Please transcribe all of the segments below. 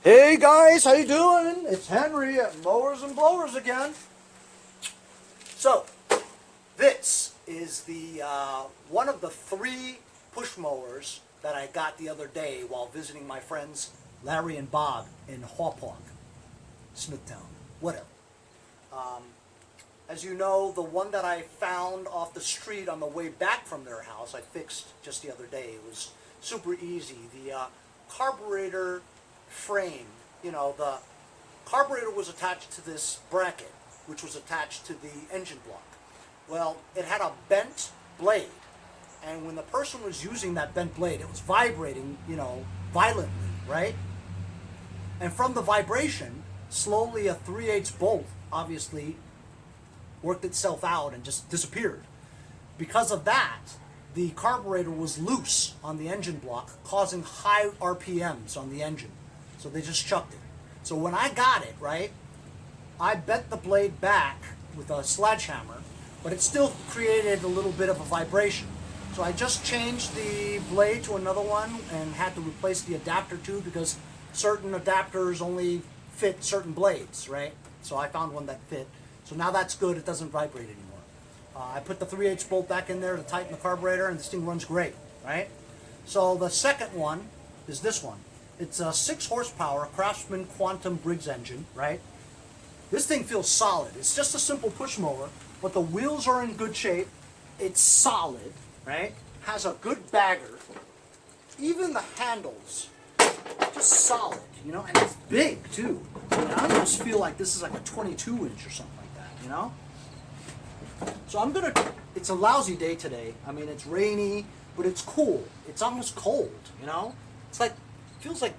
Hey guys, how you doing? It's Henry at Mowers and Blowers again. So, this is the one of the 3 push mowers that I got the other day while visiting my friends Larry and Bob in Hawpawk, Smithtown, whatever. As you know, the one that I found off the street on the way back from their house, I fixed just the other day. It was super easy. The carburetor frame, you know, the carburetor was attached to this bracket, which was attached to the engine block. Well, it had a bent blade, and when the person was using that bent blade, it was vibrating, you know, violently, right? And from the vibration, slowly a 3/8 bolt obviously worked itself out and just disappeared. Because of that, the carburetor was loose on the engine block, causing high RPMs on the engine. So they just chucked it. So when I got it, right, I bent the blade back with a sledgehammer, but it still created a little bit of a vibration. So I just changed the blade to another one and had to replace the adapter too, because certain adapters only fit certain blades, right? So I found one that fit. So now that's good, it doesn't vibrate anymore. I put the 3/8 bolt back in there to tighten the carburetor, and this thing runs great, right? So the second one is this one. It's a 6 horsepower Craftsman Quantum Briggs engine, right? This thing feels solid. It's just a simple push mower, but the wheels are in good shape. It's solid, right? Has a good bagger. Even the handles, just solid, you know, and it's big too. I mean, I almost feel like this is like a 22-inch or something like that, you know? So I'm gonna, it's a lousy day today. I mean, it's rainy, but it's cool. It's almost cold, you know? It's like, feels like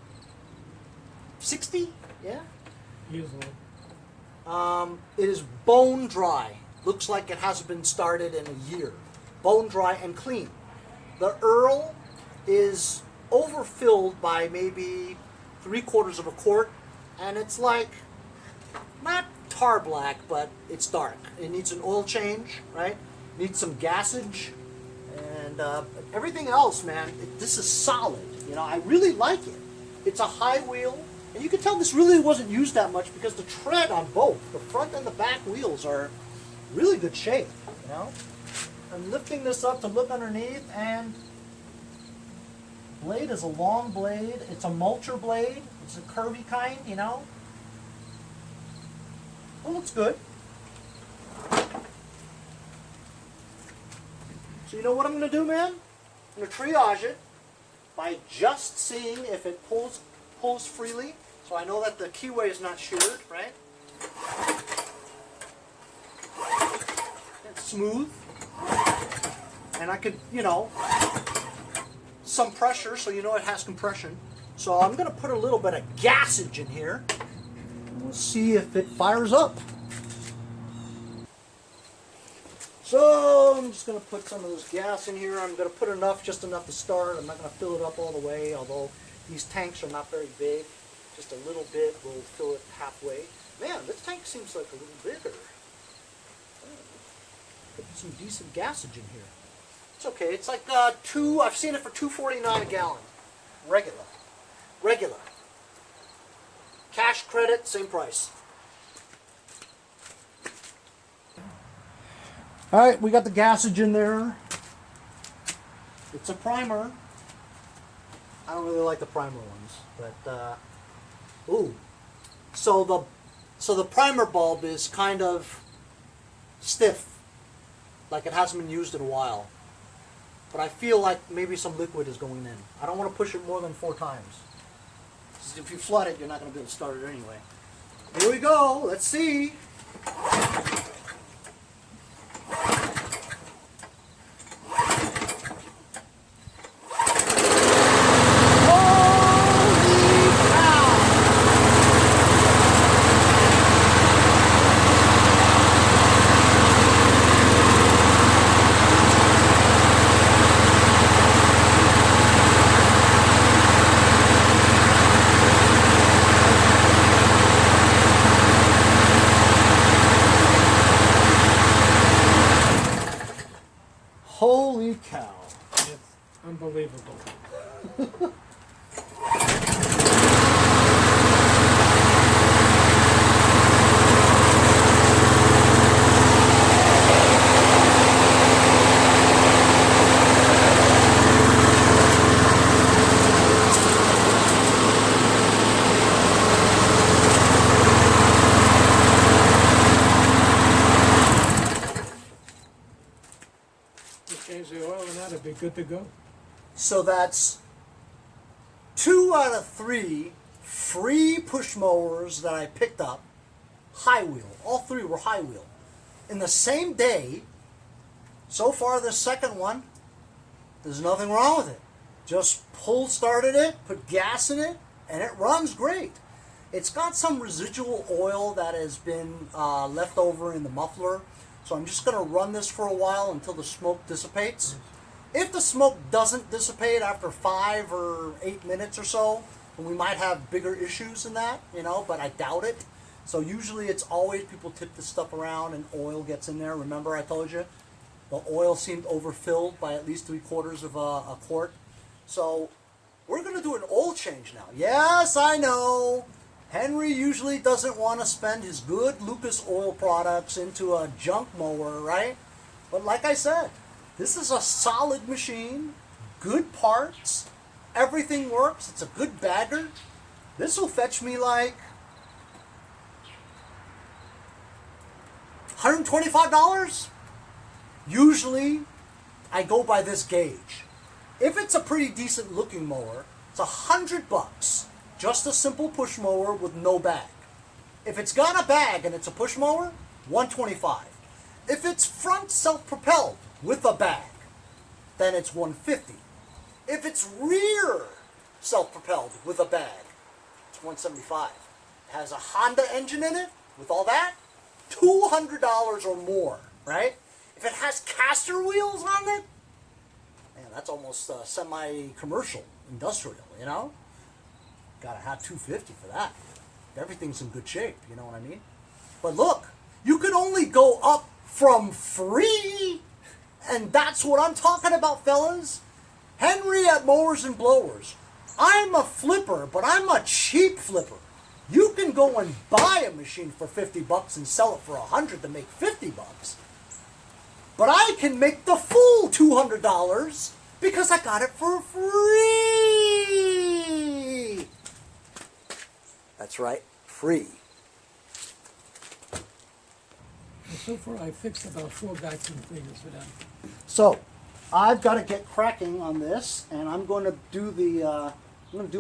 60, yeah? Usually. It is bone dry. Looks like it hasn't been started in a year. Bone dry and clean. The Earl is overfilled by maybe 3/4 of a quart, and it's like, not tar black, but it's dark. It needs an oil change, right? Needs some gassage, and everything else, man, this is solid. You know, I really like it. It's a high wheel, and you can tell this really wasn't used that much because the tread on both, the front and the back wheels, are really good shape, you know? I'm lifting this up to look underneath, and blade is a long blade. It's a mulcher blade. It's a curvy kind, you know? Well, looks good. So you know what I'm going to do, man? I'm going to triage it by just seeing if it pulls freely. So I know that the keyway is not sheared, right? It's smooth. And I could, you know, some pressure, so you know it has compression. So I'm going to put a little bit of gassage in here. We'll see if it fires up. So I'm just going to put some of this gas in here. I'm going to put enough, just enough to start. I'm not going to fill it up all the way, although these tanks are not very big. Just a little bit will fill it halfway. Man, this tank seems like a little bigger. Put some decent gassage in here. It's okay. It's like I've seen it for $2.49 a gallon. Regular. Cash credit, same price. Alright, we got the gassage in there. It's a primer. I don't really like the primer ones, but ooh. So the primer bulb is kind of stiff, like it hasn't been used in a while. But I feel like maybe some liquid is going in. I don't want to push it more than 4 times. If you flood it, you're not going to be able to start it anyway. Here we go. Let's see. Holy cow. It's unbelievable. Change the oil and that'll be good to go. So that's 2 out of 3 free push mowers that I picked up, high wheel. All 3 were high wheel. In the same day, so far the second one, there's nothing wrong with it. Just started it, put gas in it, and it runs great. It's got some residual oil that has been left over in the muffler, so I'm just going to run this for a while until the smoke dissipates. If the smoke doesn't dissipate after 5 or 8 minutes or so, then we might have bigger issues than that, but I doubt it. So usually it's always people tip this stuff around and oil gets in there. Remember I told you? The oil seemed overfilled by at least 3/4 of a quart. So we're going to do an oil change now. Yes, I know. Henry usually doesn't want to spend his good Lucas oil products into a junk mower, right? But like I said, this is a solid machine, good parts, everything works, it's a good bagger. This will fetch me like $125. Usually, I go by this gauge. If it's a pretty decent looking mower, it's $100. Just a simple push mower with no bag. If it's got a bag and it's a push mower, $125. If it's front self-propelled with a bag, then it's $150. If it's rear self-propelled with a bag, it's $175. It has a Honda engine in it with all that, $200 or more, right? If it has caster wheels on it, man, that's almost semi-commercial, industrial, Gotta have $250 for that. Everything's in good shape, you know what I mean? But look, you can only go up from free, and that's what I'm talking about, fellas. Henry at Mowers and Blowers. I'm a flipper, but I'm a cheap flipper. You can go and buy a machine for $50 and sell it for $100 to make $50. But I can make the full $200 because I got it for free. That's right, free. So far, I fixed about 4 vacuum cleaners for them. So, I've got to get cracking on this, and I'm going to do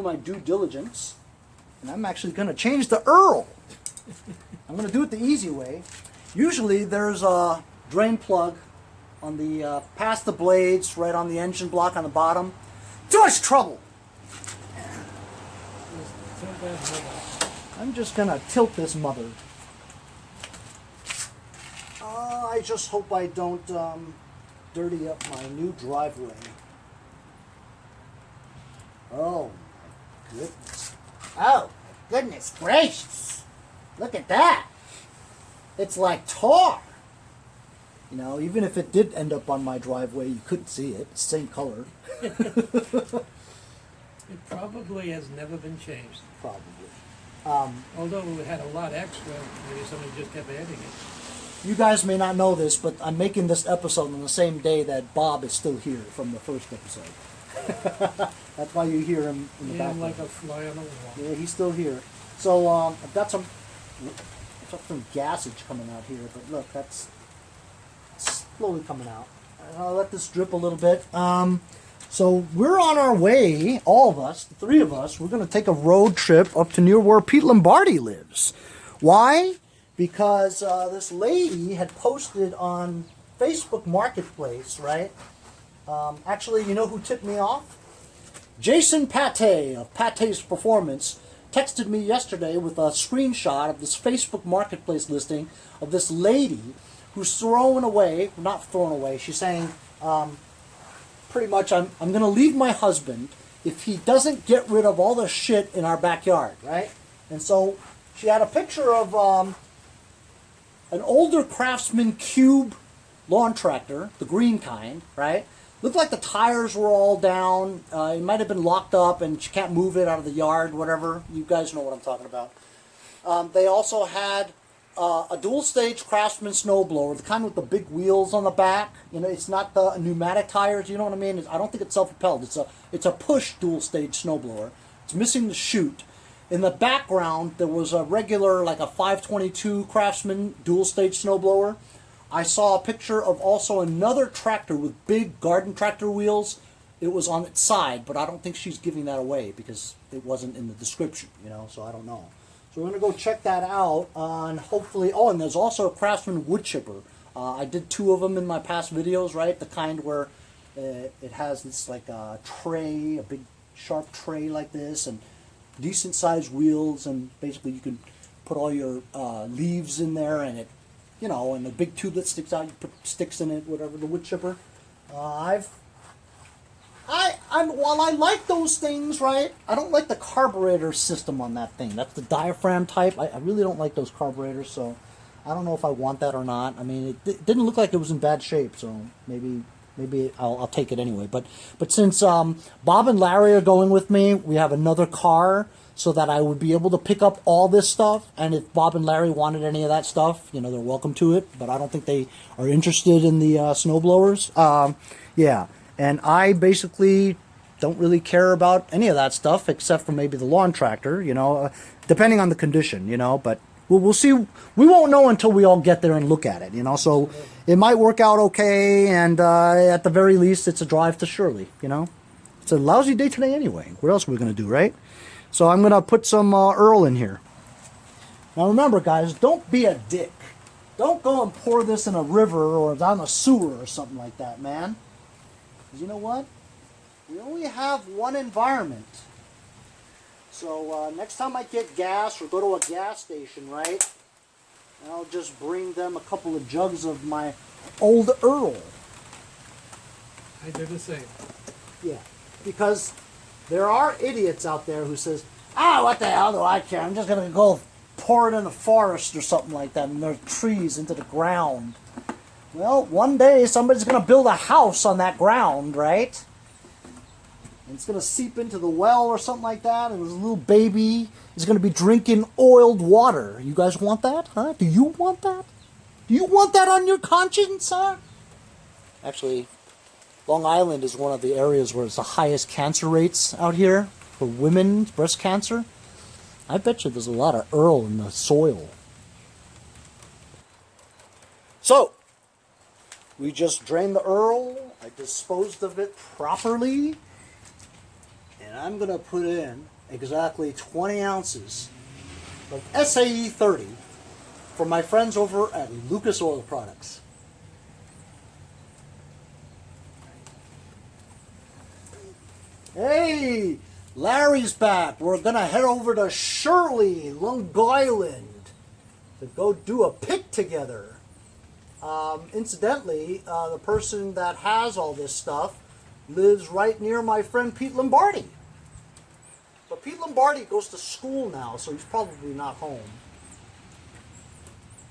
my due diligence, and I'm actually going to change the Earl. I'm going to do it the easy way. Usually, there's a drain plug on the past the blades, right on the engine block on the bottom. Too much trouble. I'm just going to tilt this mother. I just hope I don't dirty up my new driveway. Oh, my goodness. Oh, goodness gracious. Look at that. It's like tar. Even if it did end up on my driveway, you couldn't see it. It's the same color. It probably has never been changed. Probably. Although it had a lot extra, maybe somebody just kept adding it. You guys may not know this, but I'm making this episode on the same day that Bob is still here from the first episode. That's why you hear him in the background. Like a fly on the wall. Yeah, he's still here. So I've got some gassage coming out here, but look, that's slowly coming out. I'll let this drip a little bit. So we're on our way, all of us, the 3 of us, we're going to take a road trip up to near where Pete Lombardi lives. Why? Because this lady had posted on Facebook Marketplace, right? Actually, you know who tipped me off? Jason Pate of Pate's Performance texted me yesterday with a screenshot of this Facebook Marketplace listing of this lady who's not throwing away, she's saying, pretty much, I'm going to leave my husband if he doesn't get rid of all the shit in our backyard, right? And so she had a picture of an older Craftsman Cube lawn tractor, the green kind, right? Looked like the tires were all down. It might have been locked up and she can't move it out of the yard, whatever. You guys know what I'm talking about. They also had a dual-stage Craftsman snowblower, the kind with the big wheels on the back. It's not the pneumatic tires, you know what I mean? I don't think it's self-propelled. It's a push dual-stage snowblower. It's missing the chute. In the background, there was a regular, like a 522 Craftsman dual-stage snowblower. I saw a picture of also another tractor with big garden tractor wheels. It was on its side, but I don't think she's giving that away because it wasn't in the description, you know, so I don't know. So we're going to go check that out on hopefully, oh, and there's also a Craftsman wood chipper. I did 2 of them in my past videos, right? The kind where it has this like a tray, a big sharp tray like this, and decent sized wheels, and basically you can put all your leaves in there, and it, you know, and the big tube that sticks out, you put sticks in it, whatever, the wood chipper. While I like those things, right, I don't like the carburetor system on that thing. That's the diaphragm type. I really don't like those carburetors, so I don't know if I want that or not. I mean, it didn't look like it was in bad shape, so maybe I'll take it anyway. But since Bob and Larry are going with me, we have another car so that I would be able to pick up all this stuff. And if Bob and Larry wanted any of that stuff, you know, they're welcome to it. But I don't think they are interested in the snowblowers. Yeah, and I basically don't really care about any of that stuff except for maybe the lawn tractor, you know, depending on the condition, you know. But we'll see. We won't know until we all get there and look at it, you know. So it might work out okay, and at the very least, it's a drive to Shirley, you know. It's a lousy day today anyway. What else are we going to do, right? So I'm going to put some Earl in here. Now remember, guys, don't be a dick. Don't go and pour this in a river or down a sewer or something like that, man. Because you know what? We only have one environment. So next time I get gas or go to a gas station, right, I'll just bring them a couple of jugs of my old Earl. I do the same. Yeah, because there are idiots out there who says, what the hell do I care? I'm just going to go pour it in the forest or something like that, and there's trees into the ground. Well, one day somebody's going to build a house on that ground, right? And it's going to seep into the well or something like that, and this little baby is going to be drinking oiled water. You guys want that, huh? Do you want that? Do you want that on your conscience, huh? Actually, Long Island is one of the areas where it's the highest cancer rates out here for women, breast cancer. I bet you there's a lot of Earl in the soil. So, we just drained the Earl. I disposed of it properly. And I'm going to put in exactly 20 ounces of SAE-30 for my friends over at Lucas Oil Products. Hey, Larry's back. We're going to head over to Shirley, Long Island, to go do a pick together. Incidentally, the person that has all this stuff lives right near my friend Pete Lombardi. But Pete Lombardi goes to school now, so he's probably not home.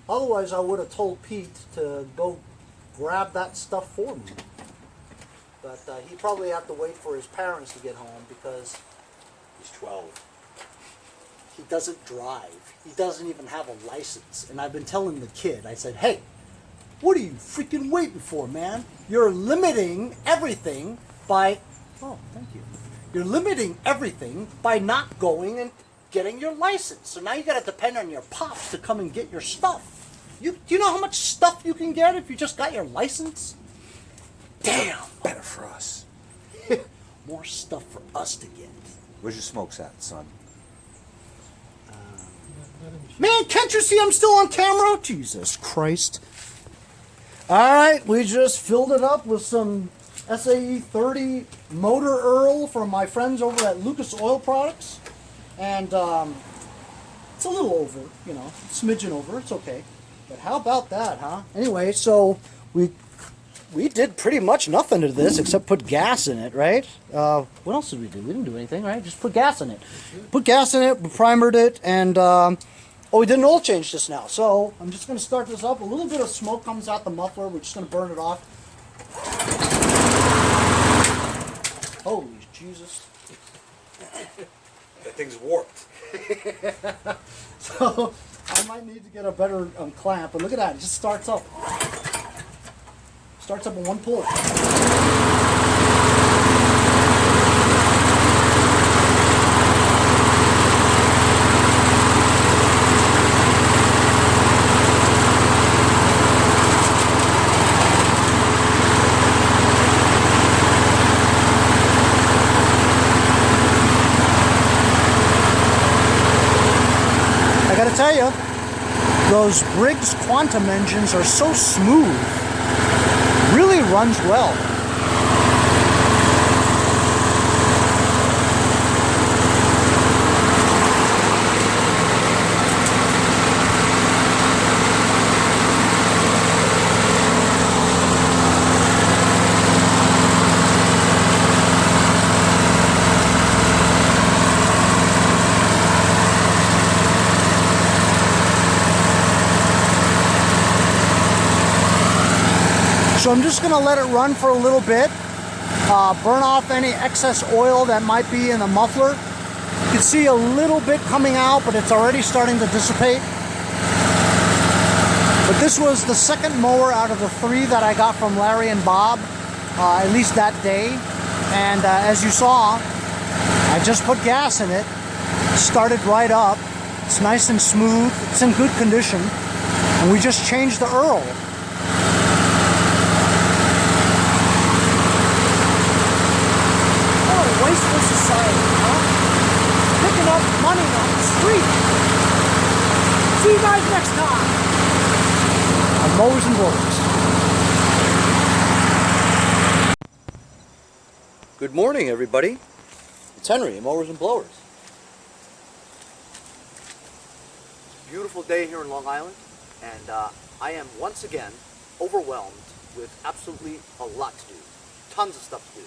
Otherwise, I would have told Pete to go grab that stuff for me. But he'd probably have to wait for his parents to get home because He's 12. he doesn't drive. He doesn't even have a license. And I've been telling the kid, I said, hey, what are you freaking waiting for, man? You're limiting everything by... Oh, thank you. You're limiting everything by not going and getting your license. So now you got to depend on your pops to come and get your stuff. Do you know how much stuff you can get if you just got your license? Damn. Better for us. More stuff for us to get. Where's your smokes at, son? Man, can't you see I'm still on camera? Jesus Christ. Alright, we just filled it up with some SAE-30 Motor Earl from my friends over at Lucas Oil Products. And it's a little over, you know, a smidgen over, it's okay. But how about that, huh? Anyway, so we did pretty much nothing to this except put gas in it, right? What else did we do? We didn't do anything, right? Just put gas in it. Put gas in it, we primered it, and we did an oil change just now. So I'm just going to start this up. A little bit of smoke comes out the muffler. We're just going to burn it off. Holy Jesus. That thing's warped. So I might need to get a better clamp, but look at that. It just starts up. Starts up in one pull. gotta tell you, those Briggs Quantum engines are so smooth. Really runs well. So I'm just gonna let it run for a little bit, burn off any excess oil that might be in the muffler. You can see a little bit coming out, but it's already starting to dissipate. But this was the second mower out of the 3 that I got from Larry and Bob, at least that day. And as you saw, I just put gas in it, started right up. It's nice and smooth, it's in good condition. And we just changed the Earl. Wasteful society, huh? Picking up money on the street. See you guys next time on Mowers and Blowers. Good morning, everybody. It's Henry at Mowers and Blowers. It's a beautiful day here in Long Island, and I am once again overwhelmed with absolutely a lot to do. Tons of stuff to do.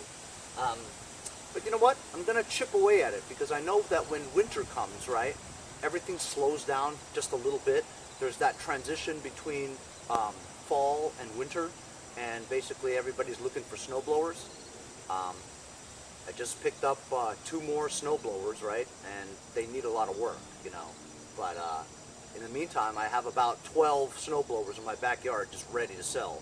But you know what? I'm going to chip away at it because I know that when winter comes, right, everything slows down just a little bit. There's that transition between fall and winter, and basically everybody's looking for snow blowers. I just picked up 2 more snow blowers, right, and they need a lot of work, you know. But in the meantime, I have about 12 snow blowers in my backyard just ready to sell.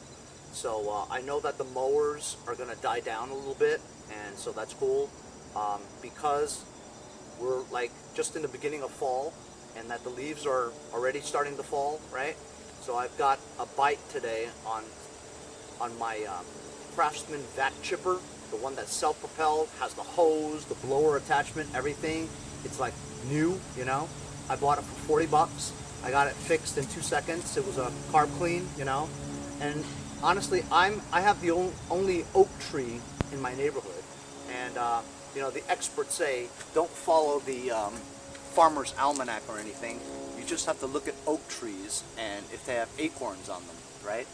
So I know that the mowers are going to die down a little bit, and so that's cool because we're like just in the beginning of fall and that the leaves are already starting to fall, right? So I've got a bite today on my Craftsman vac chipper, the one that's self-propelled, has the hose, the blower attachment, everything. It's like new, you know. I bought it for 40 bucks. I got it fixed in 2 seconds. It was a carb clean, you know. And honestly, I have the only oak tree in my neighborhood, and you know, the experts say don't follow the farmer's almanac or anything. You just have to look at oak trees and if they have acorns on them, right?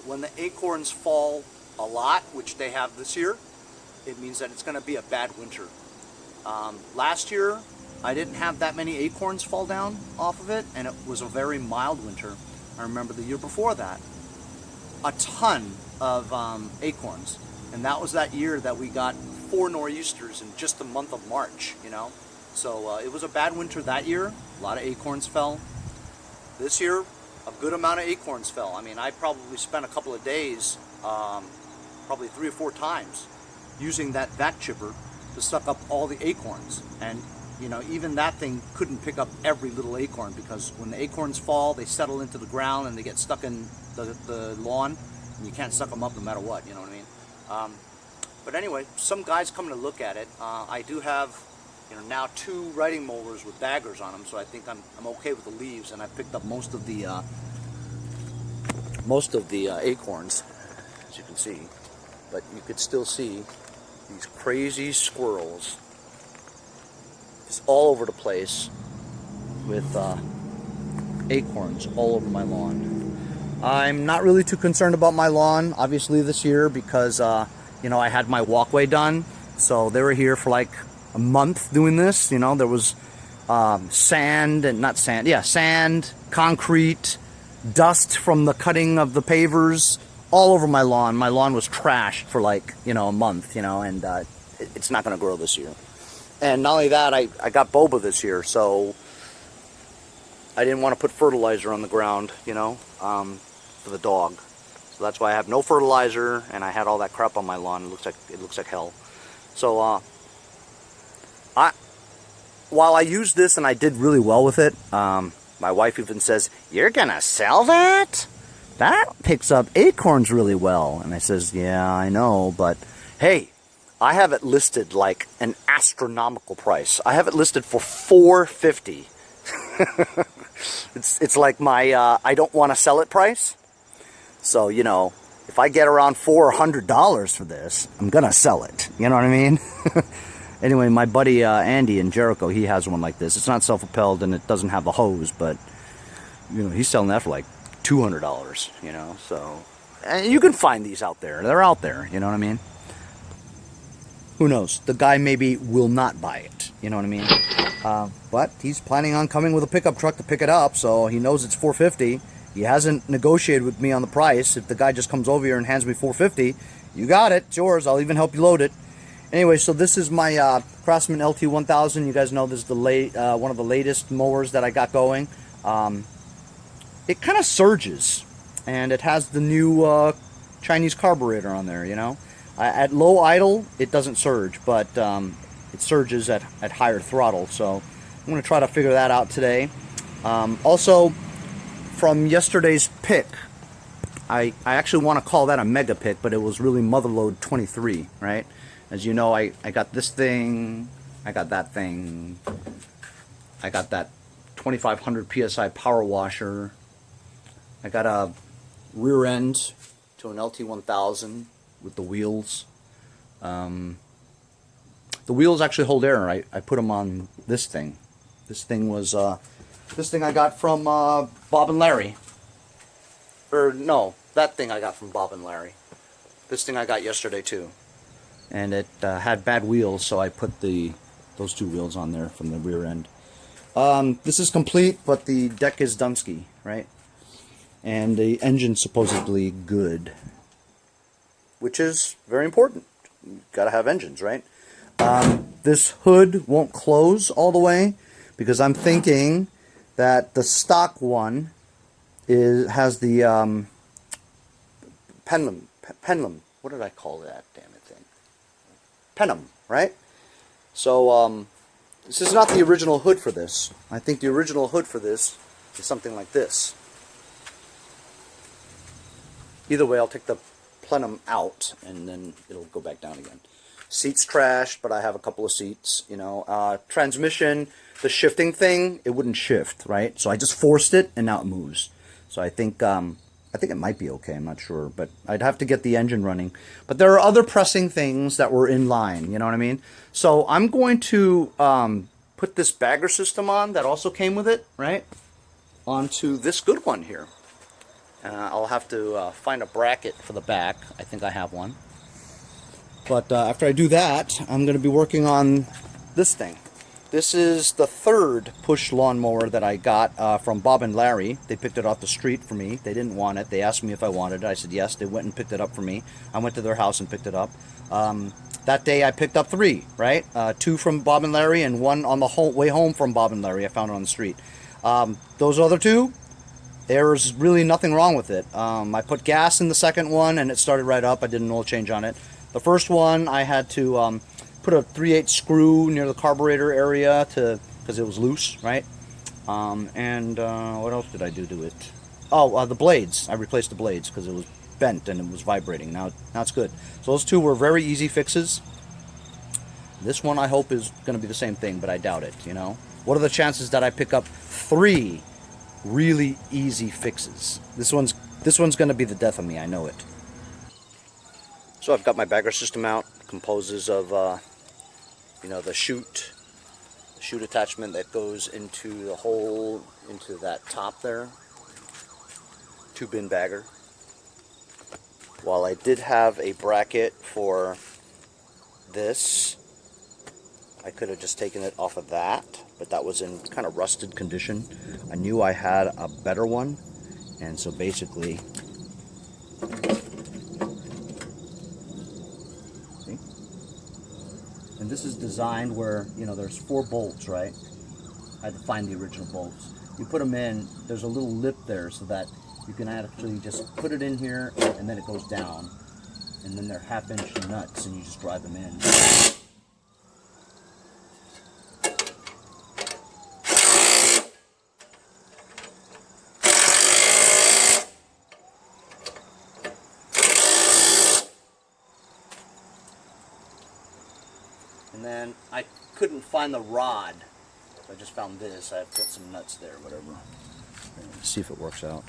When the acorns fall a lot, which they have this year, it means that it's going to be a bad winter. Last year, I didn't have that many acorns fall down off of it, and it was a very mild winter. I remember the year before that, a ton of acorns, and that was that year that we got 4 nor'easters in just the month of March, you know. So it was a bad winter that year. A lot of acorns fell. This year, a good amount of acorns fell. I mean, I probably spent a couple of days, probably 3 or 4 times, using that vac chipper to suck up all the acorns. And you know, even that thing couldn't pick up every little acorn, because when the acorns fall, they settle into the ground and they get stuck in the lawn, and you can't suck them up no matter what, you know what I mean? But anyway, some guys coming to look at it. I do have, you know, now 2 riding mowers with daggers on them, so I think I'm okay with the leaves, and I picked up most of the acorns, as you can see. But you could still see these crazy squirrels just all over the place with acorns all over my lawn. I'm not really too concerned about my lawn, obviously, this year, because you know, I had my walkway done, so they were here for like a month doing this. You know, there was sand, concrete, dust from the cutting of the pavers all over my lawn. My lawn was trashed for like, you know, a month, you know, and it's not going to grow this year. And not only that, I got boba this year, so I didn't want to put fertilizer on the ground, you know, for the dog. So that's why I have no fertilizer, and I had all that crap on my lawn. It looks like hell. So while I used this and I did really well with it, my wife even says, "You're gonna sell that? That picks up acorns really well." And I says, "Yeah, I know, but hey, I have it listed like an astronomical price. I have it listed for $450. It's like my I don't want to sell it price. So, you know, if I get around $400 for this, I'm gonna sell it. You know what I mean? Anyway, my buddy Andy in Jericho, he has one like this. It's not self-propelled and it doesn't have the hose, but you know, he's selling that for like $200. You know, so and you can find these out there. They're out there. You know what I mean? Who knows? The guy maybe will not buy it. You know what I mean? But he's planning on coming with a pickup truck to pick it up, so he knows it's $450. He hasn't negotiated with me on the price. If the guy just comes over here and hands me $450, you got it. It's yours. I'll even help you load it. Anyway, so this is my Craftsman LT1000. You guys know this is the one of the latest mowers that I got going. It kind of surges, and it has the new Chinese carburetor on there, you know. At low idle, it doesn't surge, but it surges at higher throttle. So I'm going to try to figure that out today. Also, from yesterday's pick, I actually want to call that a mega pick, but it was really Motherload 23, right? As you know, I got this thing, I got that thing, I got that 2500 PSI power washer, I got a rear end to an LT1000 with the wheels. The wheels actually hold air. I put them on this thing. This thing was this thing I got from Bob and Larry. Or no, that thing I got from Bob and Larry. This thing I got yesterday too. And it had bad wheels, so I put those two wheels on there from the rear end. This is complete, but the deck is Dunsky, right? And the engine's supposedly good, which is very important. You gotta have engines, right? This hood won't close all the way because I'm thinking that the stock one has the pendulum. What did I call that damn it thing? Penum, right? So this is not the original hood for this. I think the original hood for this is something like this. Either way, I'll take the plenum out and then it'll go back down again. Seats trashed, but I have a couple of seats, you know. Transmission, the shifting thing, it wouldn't shift, right? So I just forced it and now it moves. So I think it might be okay, I'm not sure, but I'd have to get the engine running. But there are other pressing things that were in line, you know what I mean? So I'm going to put this bagger system on that also came with it, right? Onto this good one here. I'll have to find a bracket for the back. I think I have one. But after I do that, I'm going to be working on this thing. This is the third push lawnmower that I got from Bob and Larry. They picked it off the street for me. They didn't want it. They asked me if I wanted it. I said yes. They went and picked it up for me. I went to their house and picked it up. That day I picked up 3, right? 2 from Bob and Larry and 1 on the way home from Bob and Larry. I found it on the street. Those other 2, there's really nothing wrong with it. I put gas in the second one and it started right up. I did an oil change on it. The first one I had to put a 3/8 screw near the carburetor area because it was loose, right? What else did I do to it? Oh, the blades. I replaced the blades because it was bent and it was vibrating. Now it's good. So those 2 were very easy fixes. This one I hope is going to be the same thing, but I doubt it, you know. What are the chances that I pick up 3 really easy fixes? This one's going to be the death of me, I know it. So I've got my bagger system out. Composes of you know, the chute attachment that goes into the hole into that top there. 2-bin bagger. While I did have a bracket for this, I could have just taken it off of that, but that was in kind of rusted condition. I knew I had a better one, and so basically, see? And this is designed where, you know, there's 4 bolts, right? I had to find the original bolts. You put them in, there's a little lip there so that you can actually just put it in here and then it goes down. And then they're 1/2-inch nuts and you just drive them in. And then I couldn't find the rod. So I just found this. I've got some nuts there, whatever. See if it works out.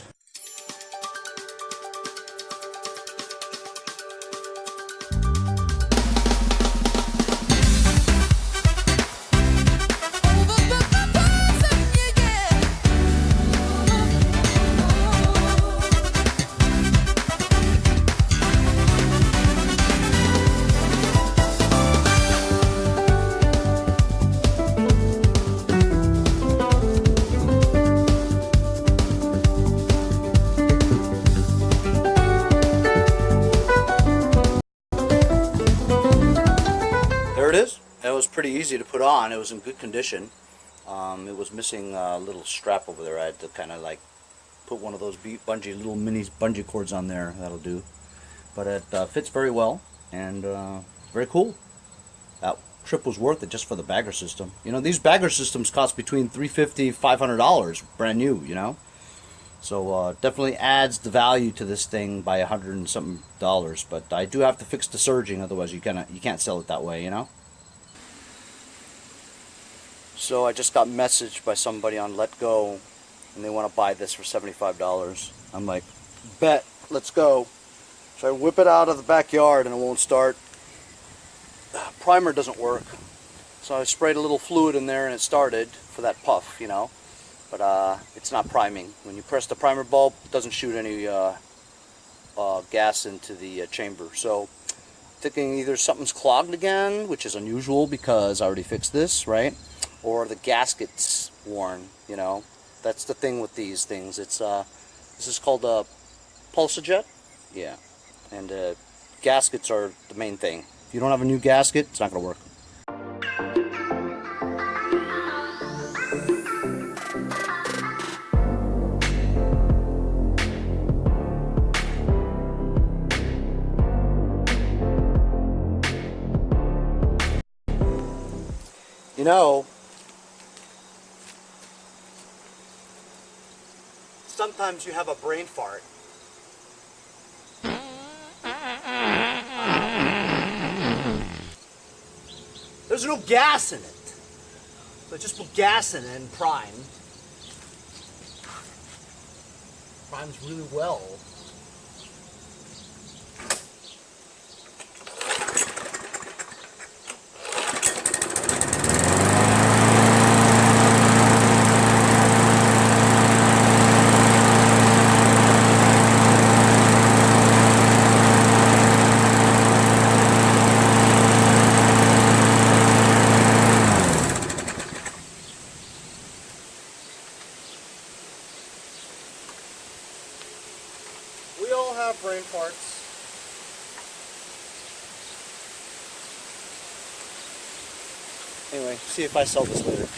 There it is. It was pretty easy to put on. It was in good condition. It was missing a little strap over there. I had to kind of like put one of those little mini bungee cords on there. That'll do. But it fits very well and very cool. That trip was worth it just for the bagger system. You know, these bagger systems cost between $350 $500 brand new. You know, so definitely adds the value to this thing by $100 and something. But I do have to fix the surging, otherwise you can't sell it that way. You know. So I just got messaged by somebody on Let Go, and they want to buy this for $75. I'm like, bet, let's go. So I whip it out of the backyard and it won't start. Primer doesn't work. So I sprayed a little fluid in there and it started for that puff, you know. But it's not priming. When you press the primer bulb, it doesn't shoot any gas into the chamber. So thinking either something's clogged again, which is unusual because I already fixed this, right? Or the gasket's worn, you know. That's the thing with these things. It's this is called a Pulsajet, yeah. And gaskets are the main thing. If you don't have a new gasket, it's not gonna work. You know, sometimes you have a brain fart. There's no gas in it. So I just put gas in it and prime. Primes really well. We all have brain farts. Anyway, see if I sell this later.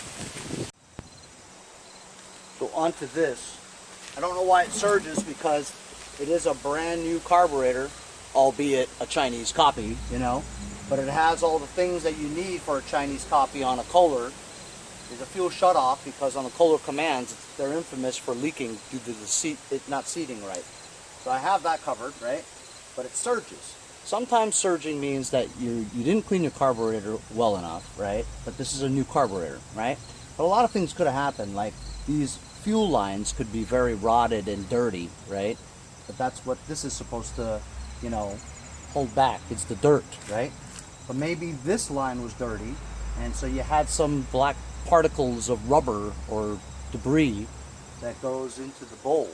So onto this. I don't know why it surges because it is a brand new carburetor, albeit a Chinese copy, you know. But it has all the things that you need for a Chinese copy on a Kohler. There's a fuel shutoff because on the Kohler commands, they're infamous for leaking due to the it not seating right. So I have that covered, right? But it surges. Sometimes surging means that you didn't clean your carburetor well enough, right? But this is a new carburetor, right? But a lot of things could have happened, like these fuel lines could be very rotted and dirty, right? But that's what this is supposed to, you know, hold back. It's the dirt, right? But maybe this line was dirty, and so you had some black particles of rubber or debris that goes into the bowl.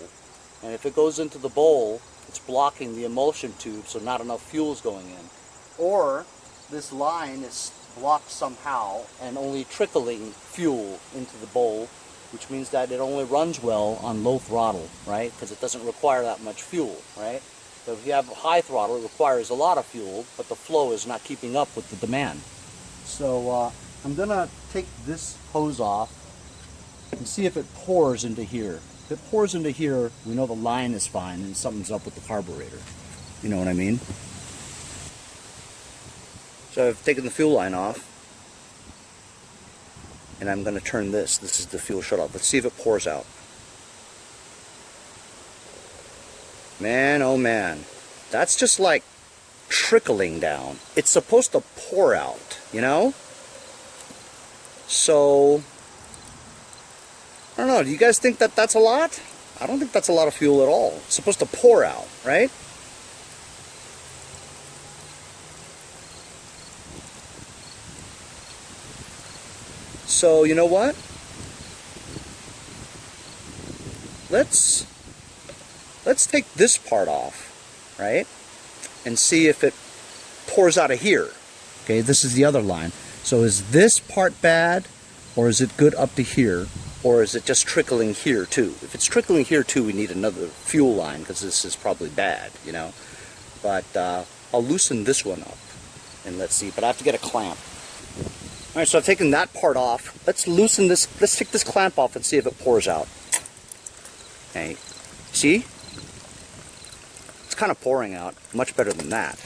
And if it goes into the bowl, it's blocking the emulsion tube, so not enough fuel is going in. Or this line is blocked somehow and only trickling fuel into the bowl, which means that it only runs well on low throttle, right? Because it doesn't require that much fuel, right? So if you have high throttle, it requires a lot of fuel, but the flow is not keeping up with the demand. So I'm gonna take this hose off and see if it pours into here. If it pours into here, we know the line is fine and something's up with the carburetor. You know what I mean? So I've taken the fuel line off, and I'm going to turn this. This is the fuel shutoff. Let's see if it pours out. Man, oh man. That's just like trickling down. It's supposed to pour out, you know? So I don't know, do you guys think that that's a lot? I don't think that's a lot of fuel at all. It's supposed to pour out, right? So, you know what? Let's take this part off, right? And see if it pours out of here. Okay, this is the other line. So is this part bad, or is it good up to here, or is it just trickling here too? If it's trickling here too, we need another fuel line, because this is probably bad, you know. But I'll loosen this one up, and let's see. But I have to get a clamp. All right, so I've taken that part off. Let's loosen this. Let's take this clamp off and see if it pours out. Okay, see? It's kind of pouring out. Much better than that.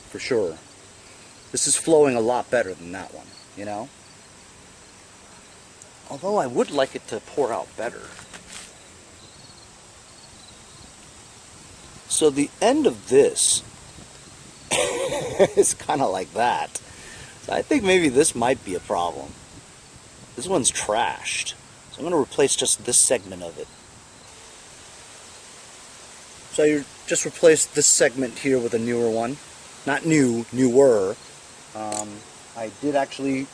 For sure. This is flowing a lot better than that one, you know? Although I would like it to pour out better. So the end of this is kind of like that. So I think maybe this might be a problem. This one's trashed. So I'm going to replace just this segment of it. So you just replace this segment here with a newer one. Not new, newer. I did actually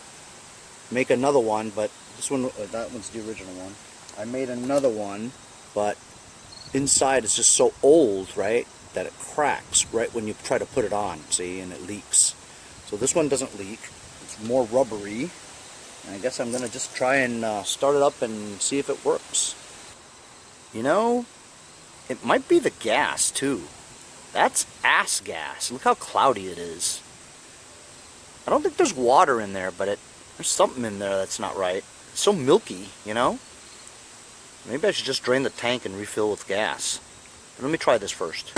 make another one, but this one, that one's the original one. I made another one, but inside is just so old, right, that it cracks right when you try to put it on, see, and it leaks. So this one doesn't leak. It's more rubbery. And I guess I'm going to just try and start it up and see if it works. You know, it might be the gas, too. That's ass gas. Look how cloudy it is. I don't think there's water in there, but there's something in there that's not right. It's so milky, you know? Maybe I should just drain the tank and refill with gas. But let me try this first.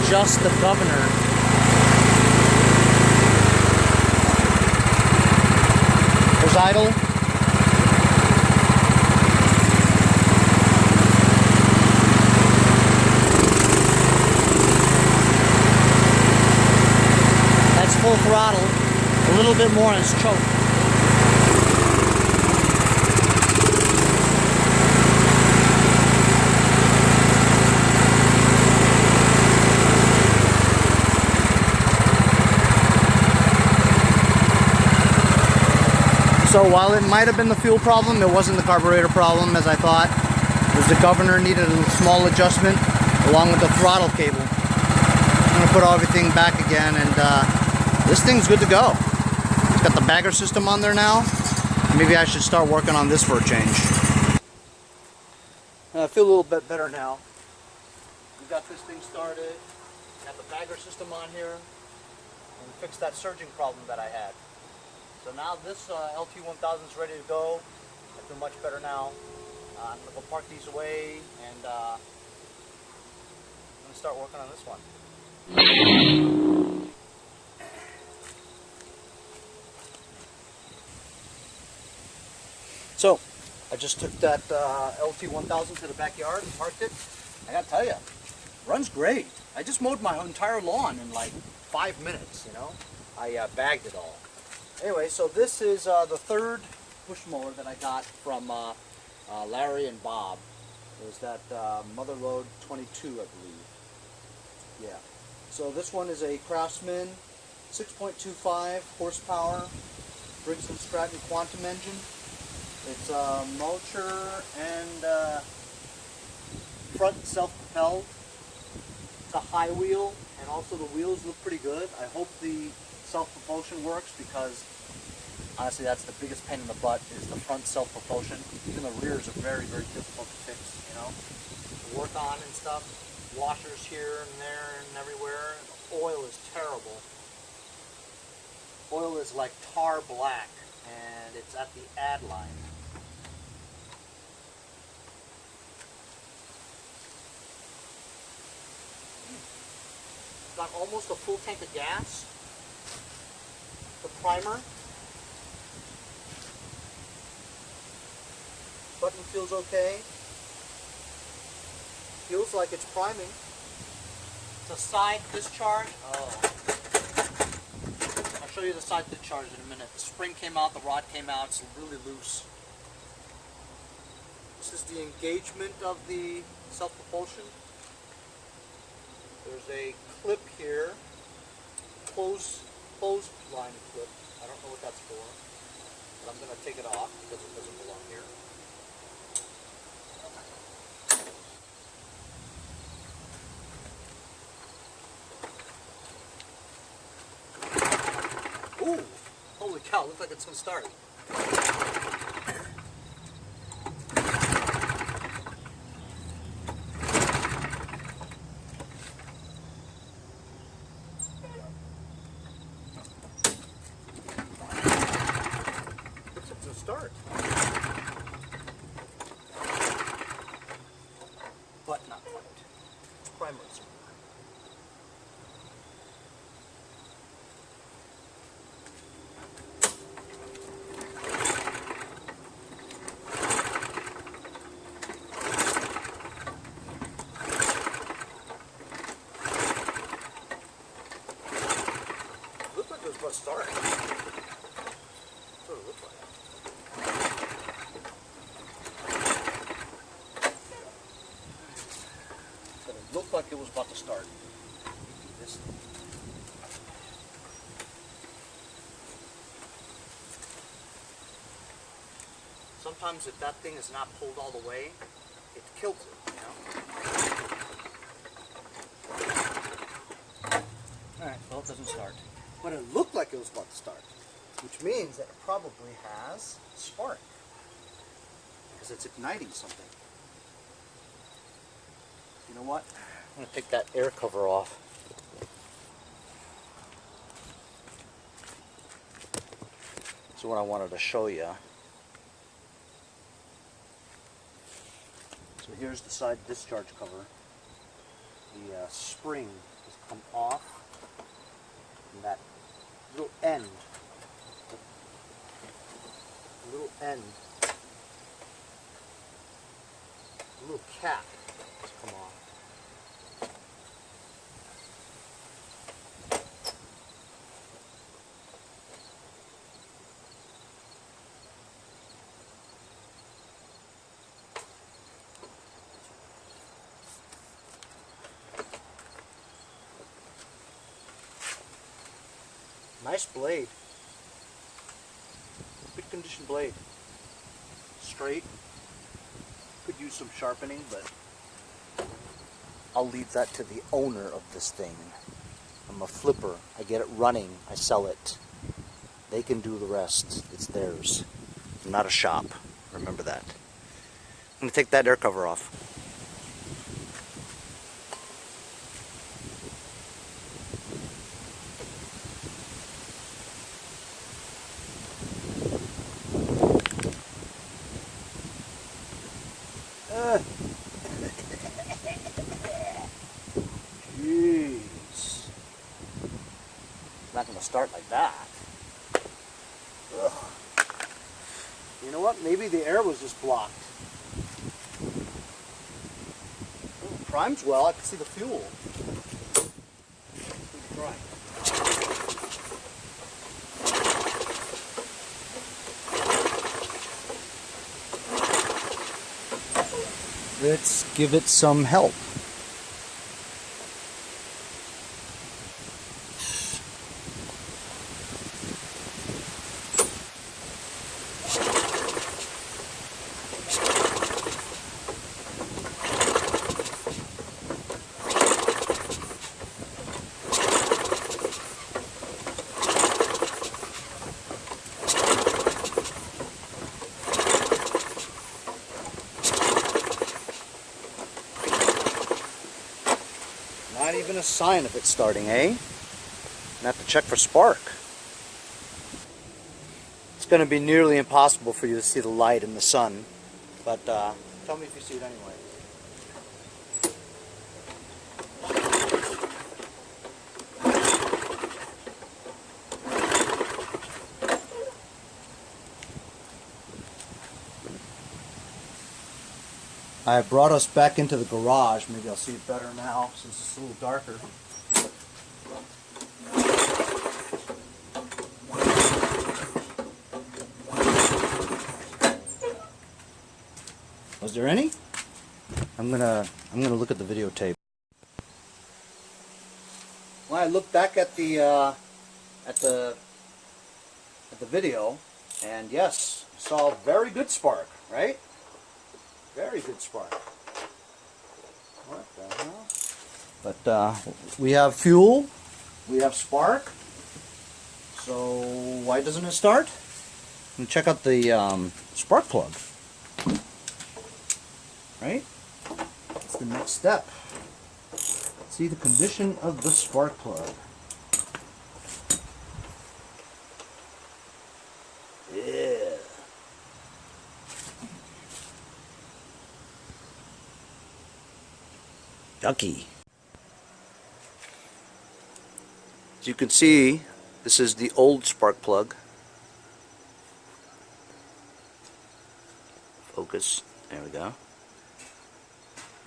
Adjust the governor. There's idle. That's full throttle. A little bit more and it's choked. So while it might have been the fuel problem, it wasn't the carburetor problem as I thought. It was the governor needed a small adjustment along with the throttle cable. I'm going to put everything back again and this thing's good to go. It's got the bagger system on there now. Maybe I should start working on this for a change. I feel a little bit better now. We got this thing started, got the bagger system on here, and fixed that surging problem that I had. So now this LT1000 is ready to go. I feel much better now. I'm going to go park these away and I'm going to start working on this one. So I just took that LT1000 to the backyard and parked it. I got to tell you, runs great. I just mowed my entire lawn in like 5 minutes, you know. I bagged it all. Anyway, so this is the third bush mower that I got from Larry and Bob. It was that Mother Load 22, I believe. Yeah. So this one is a Craftsman 6.25 horsepower, Briggs and Stratton Quantum engine. It's a motor and front self-propelled. It's a high wheel, and also the wheels look pretty good. I hope the self-propulsion works, because honestly that's the biggest pain in the butt, is the front self-propulsion. Even the rears are very, very difficult to fix, you know, to work on and stuff. Washers here and there and everywhere. The oil is terrible. Oil is like tar black, and it's at the add line. Got almost a full tank of gas. The primer. Button feels okay. Feels like it's priming. It's a side discharge. Oh. I'll show you the side discharge in a minute. The spring came out, the rod came out, it's really loose. This is the engagement of the self-propulsion. There's a clip here, closed line clip. I don't know what that's for, but I'm going to take it off because it doesn't belong here. Ooh, holy cow, looks like it's going to start. Looks like it's going to start. But not quite. It's primary. Let's start. That's what it looks like. But it looked like it was about to start. This. Sometimes if that thing is not pulled all the way, it kills it, you know? Alright, well, it doesn't start. But it looked like it was about to start, which means that it probably has spark, because it's igniting something. You know what? I'm going to take that air cover off. So what I wanted to show you. So here's the side discharge cover. The spring has come off, and that little end, the little cap has come off. Nice blade. Good condition blade. Straight. Could use some sharpening, but I'll leave that to the owner of this thing. I'm a flipper. I get it running. I sell it. They can do the rest. It's theirs. I'm not a shop. Remember that. I'm going to take that air cover off. Jeez. Not going to start like that. Ugh. You know what? Maybe the air was just blocked. Oh, primes well. I can see the fuel. Try. Let's give it some help. even a sign of it starting, eh? And have to check for spark. It's going to be nearly impossible for you to see the light in the sun, but tell me if you see it anyway. I brought us back into the garage. Maybe I'll see it better now since it's a little darker. Was there any? I'm gonna look at the videotape. Well, I looked back at the video, and yes, saw a very good spark, right? Very good spark. What the hell? But we have fuel, we have spark. So why doesn't it start? I'm gonna check out the spark plug. Right? That's the next step. See the condition of the spark plug. Yeah. Ducky. As you can see, this is the old spark plug. Focus. There we go.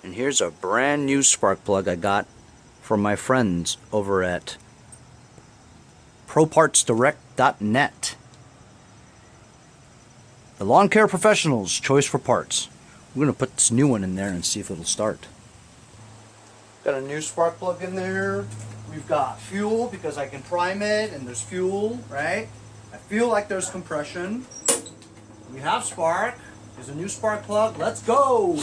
And here's a brand new spark plug I got from my friends over at ProPartsDirect.net. The lawn care professional's choice for parts. We're going to put this new one in there and see if it'll start. Got a new spark plug in there. We've got fuel because I can prime it and there's fuel, right? I feel like there's compression. We have spark. There's a new spark plug. Let's go!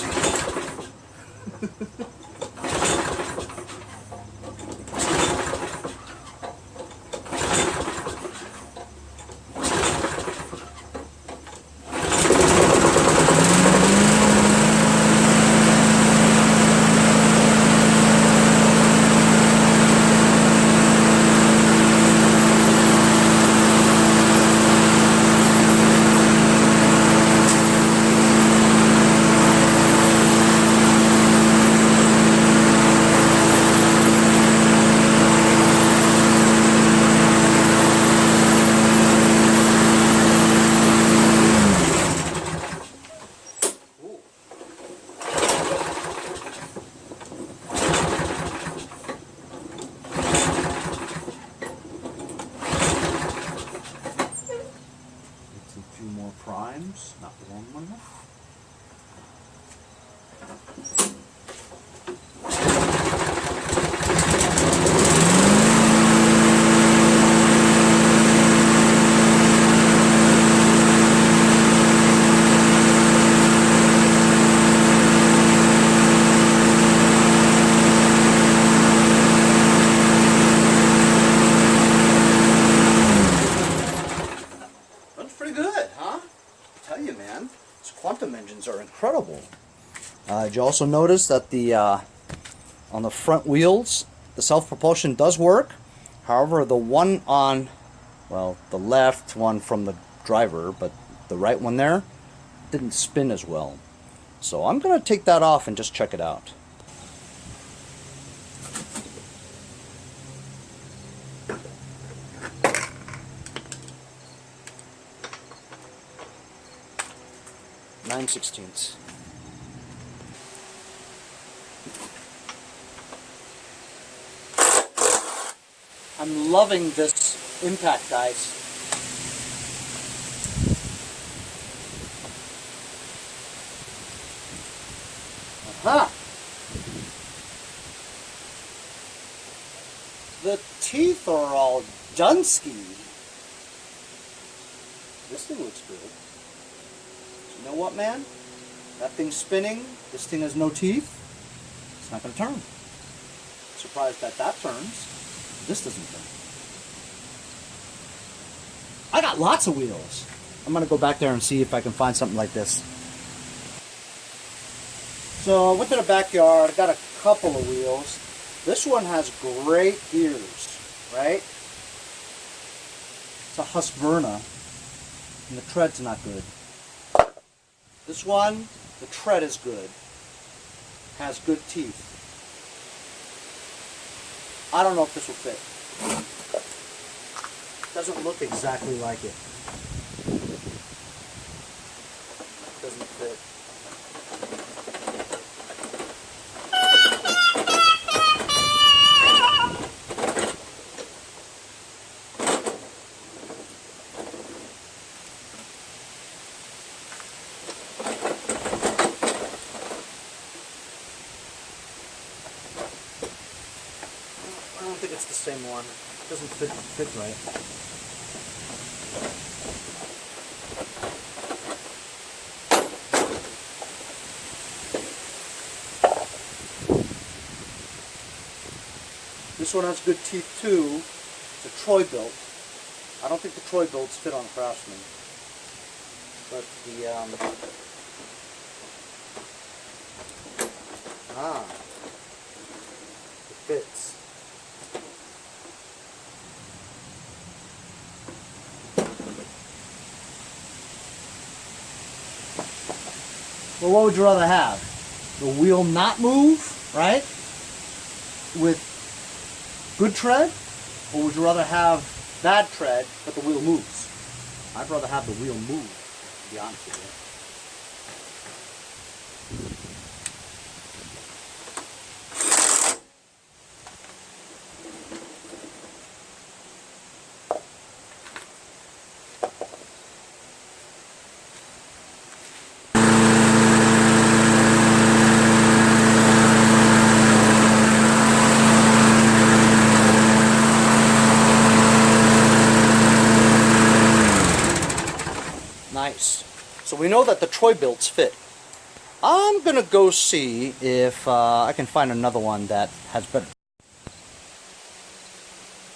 Primes, not the wrong one. Runs pretty good, huh? Tell you, man, these quantum engines are incredible. Did you also notice that the on the front wheels, the self-propulsion does work? However, the one on, well, the left one from the driver, but the right one there, didn't spin as well. So I'm going to take that off and just check it out. Nine sixteenths. I'm loving this impact, guys. Aha! The teeth are all Dunsky. This thing looks good. You know what, man? That thing's spinning. This thing has no teeth. It's not going to turn. Surprised that that turns. This doesn't turn. I got lots of wheels. I'm going to go back there and see if I can find something like this. So I went to the backyard. I got a couple of wheels. This one has great ears, right? It's a Husqvarna, and the tread's not good. This one, the tread is good. Has good teeth. I don't know if this will fit. Doesn't look exactly like it. Doesn't fit. I don't think it's the same one. It doesn't fit right. This one has good teeth too. It's a Troy-Bilt. I don't think the Troy-Bilts fit on Craftsman. But the it fits. Well, what would you rather have? The wheel not move, right? With good tread? Or would you rather have bad tread, but the wheel moves? I'd rather have the wheel move, to be honest with you. Nice. So we know that the Troy-Bilts fit. I'm gonna go see if I can find another one that has better.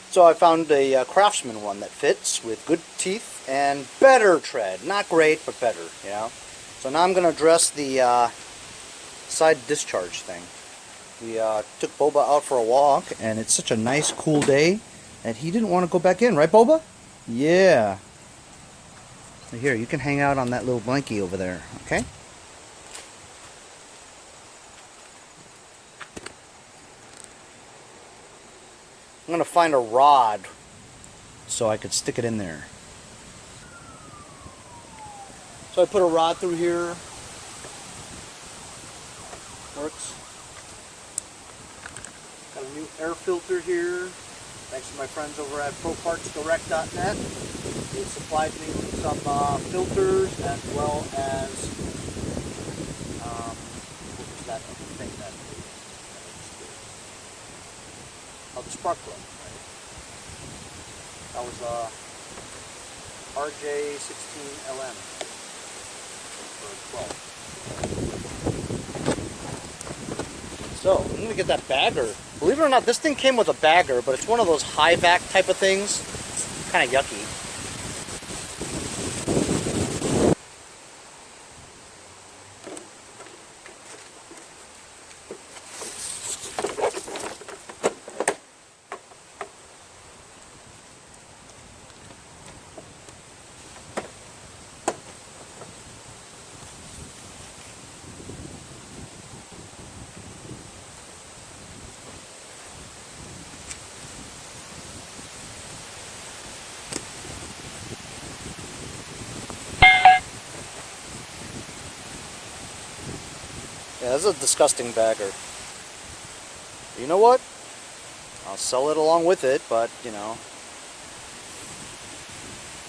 So I found a Craftsman one that fits with good teeth and better tread. Not great, but better, you know. So now I'm gonna address the side discharge thing. We took Boba out for a walk, and it's such a nice, cool day that he didn't want to go back in, right, Boba? Yeah. Here, you can hang out on that little blankie over there, okay? I'm going to find a rod so I could stick it in there. So I put a rod through here. Works. Got a new air filter here. Thanks to my friends over at ProPartsDirect.net. They supplied me with some filters as well as what was that other thing that the spark plug, right? That was RJ16LM for 12. So I'm gonna get that bagger. Believe it or not, this thing came with a bagger, but it's one of those high vac type of things. It's kind of yucky. Yeah, this is a disgusting bagger. You know what? I'll sell it along with it, but, you know,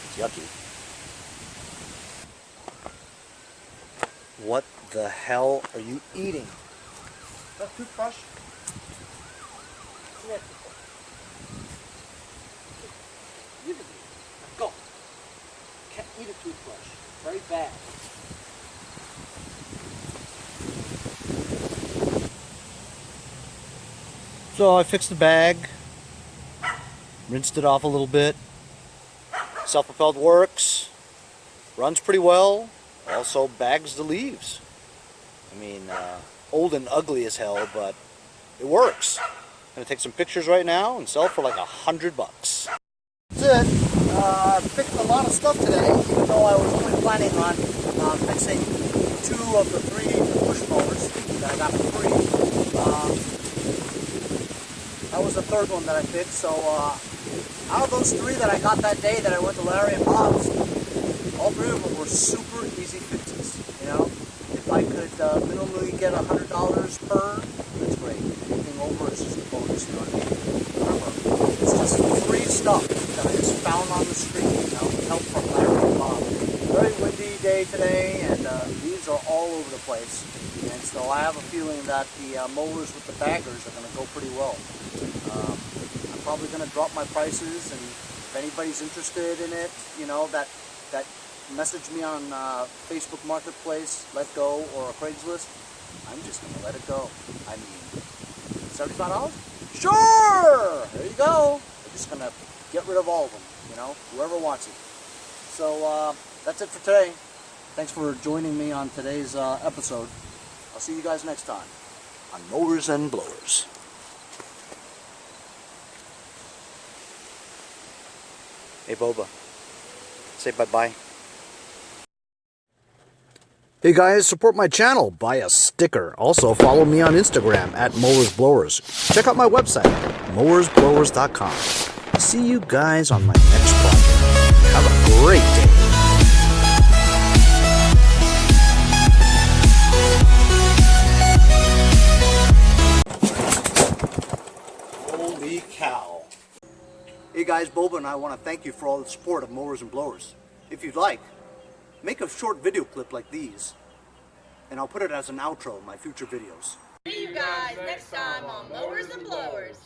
it's yucky. What the hell are you eating? Is that toothbrush? Yeah, toothbrush. Give it to me. Now go. Can't eat a toothbrush. Very bad. So I fixed the bag, rinsed it off a little bit. Self-propelled works, runs pretty well, also bags the leaves. I mean, old and ugly as hell, but it works. Gonna take some pictures right now and sell for like $100. That's it. I fixed a lot of stuff today, even though I was only planning on fixing 2 of the 3 push mowers that I got for free. That was the 3rd one that I fixed. So out of those 3 that I got that day that I went to Larry and Bob's, all 3 of them were super easy fixes. You know, if I could minimally get $100 per, that's great. Anything over is just a bonus. You know what I mean? Remember, it's just free stuff that I just found on the street. You know, help from Larry and Bob. Very windy day today, and leaves are all over the place. And so I have a feeling that the mowers with the baggers are going to go pretty well. I'm probably going to drop my prices, and if anybody's interested in it, you know, that message me on Facebook Marketplace, Let Go, or Craigslist, I'm just going to let it go. I mean, $75? Sure! There you go. I'm just going to get rid of all of them, you know, whoever wants it. So that's it for today. Thanks for joining me on today's episode. I'll see you guys next time on Mowers and Blowers. Hey Boba, say bye-bye. Hey guys, support my channel, buy a sticker. Also follow me on Instagram at Mowers Blowers. Check out my website, mowersblowers.com. See you guys on my next project. Have a great day. Holy cow. Hey guys, Boba and I want to thank you for all the support of Mowers and Blowers. If you'd like, make a short video clip like these, and I'll put it as an outro in my future videos. See you guys next time on Mowers and Blowers.